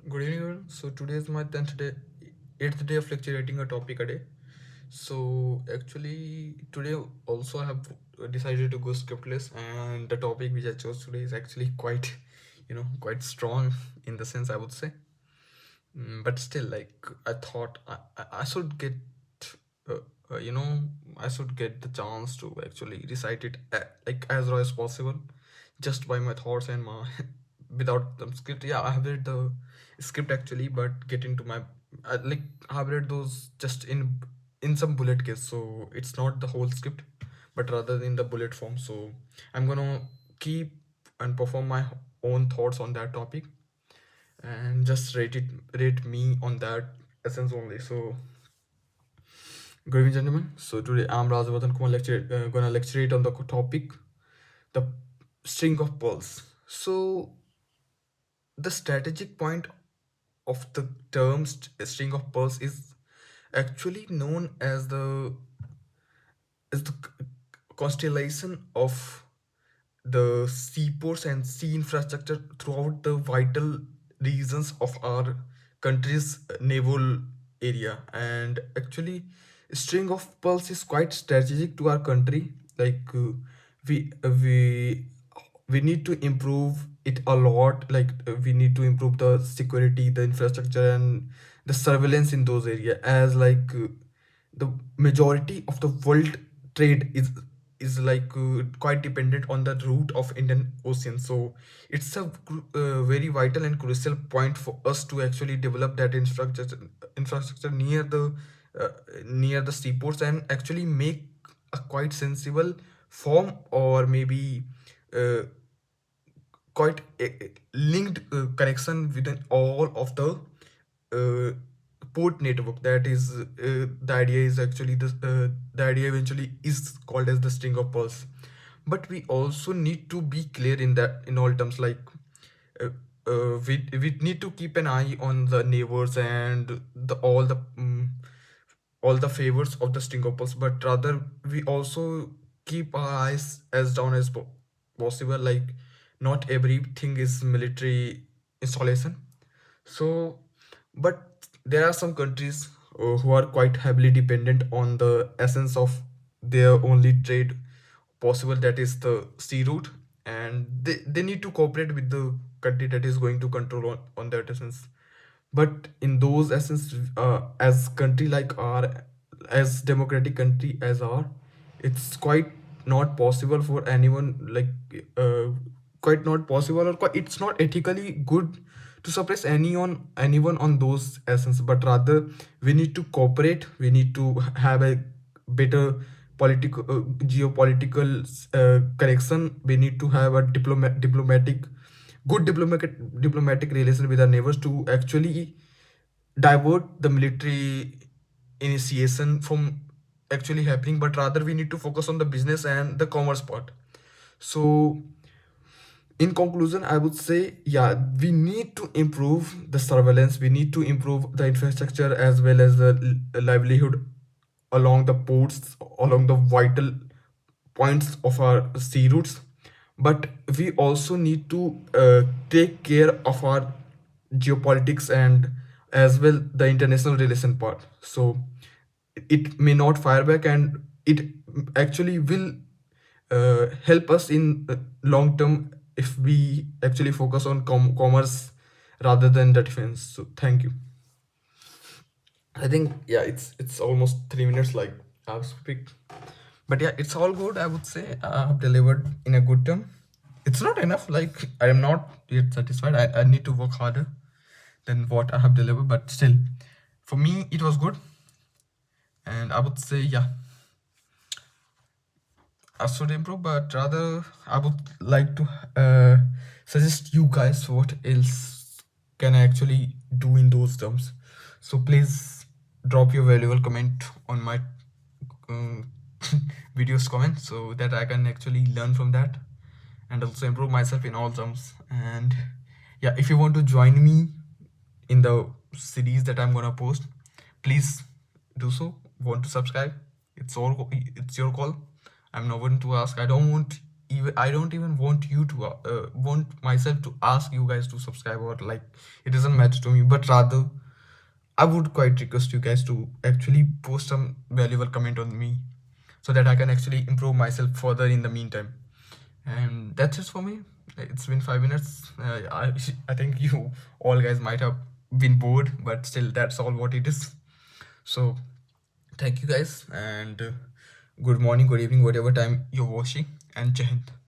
Good evening, everyone. So today is my 8th day of lecturing a topic a day. So actually today also I have decided to go scriptless, and the topic which I chose today is actually quite, quite strong in the sense I would say. But still, like I thought I should get, uh, uh, you know, I should get the chance to actually recite it like as raw as possible, just by my thoughts and my without the script. Yeah, I have read the script actually, but get into my like I have read those just in some bullet case. So it's not the whole script, but rather in the bullet form. So I'm gonna keep and perform my own thoughts on that topic and just rate me on that essence only. So good evening, gentlemen. So today I'm Rajavardhan Kumar gonna lecture on the topic, the string of pearls. So the strategic point of the term string of pearls is actually known as the constellation of the seaports and sea infrastructure throughout the vital regions of our country's naval area. And actually string of pearls is quite strategic to our country. Like we uh, we we need to improve it a lot. Like we need to improve the security, the infrastructure, and the surveillance in those areas, as like the majority of the world trade is like quite dependent on the route of Indian Ocean. So it's a very vital and crucial point for us to actually develop that infrastructure uh, near the seaports, and actually make a quite sensible form, or maybe uh, quite a linked connection within all of the uh, port network. That is the idea is actually the idea eventually is called as the string of pearls. But we also need to be clear in that in all terms, like uh, we need to keep an eye on the neighbors and all the favors of the string of pearls, but rather we also keep our eyes as down as possible. Like not everything is military installation. So, but there are some countries who are quite heavily dependent on the essence of their only trade possible, that is the sea route, and they need to cooperate with the country that is going to control on that essence. But in those essence, as country like our, as democratic country as our, it's quite not possible for anyone, like quite not possible, or quite, it's not ethically good to suppress anyone on those essence. But rather we need to cooperate, we need to have a better political geopolitical connection. We need to have a diplomatic relation with our neighbors to actually divert the military initiation from actually happening, but rather we need to focus on the business and the commerce part. So in conclusion, I would say, yeah, we need to improve the surveillance, we need to improve the infrastructure as well as the livelihood along the ports, along the vital points of our sea routes. But we also need to take care of our geopolitics and as well the international relation part. So it may not fire back, and it actually will help us in long term if we actually focus on commerce rather than the defense. So thank you. I think, yeah, it's almost 3 minutes, like I've speak. But yeah, it's all good. I would say I have delivered in a good term. It's not enough. Like I am not yet satisfied. I need to work harder than what I have delivered. But still, for me, it was good. And I would say, yeah, I should improve. But rather, I would like to suggest you guys what else can I actually do in those terms. So please drop your valuable comment on my um, videos comment, so that I can actually learn from that and also improve myself in all terms. And yeah, if you want to join me in the series that I'm gonna post, please do so. Want to subscribe? It's your call. I'm no one to ask. I don't want even I don't even want you to want myself to ask you guys to subscribe, or like, it doesn't matter to me, but rather I would quite request you guys to actually post some valuable comment on me, so that I can actually improve myself further in the meantime. And that's it for me. It's been 5 minutes. I think you all guys might have been bored, but still, that's all what it is. So thank you guys, and good morning, good evening, whatever time you're watching, and Jai Hind.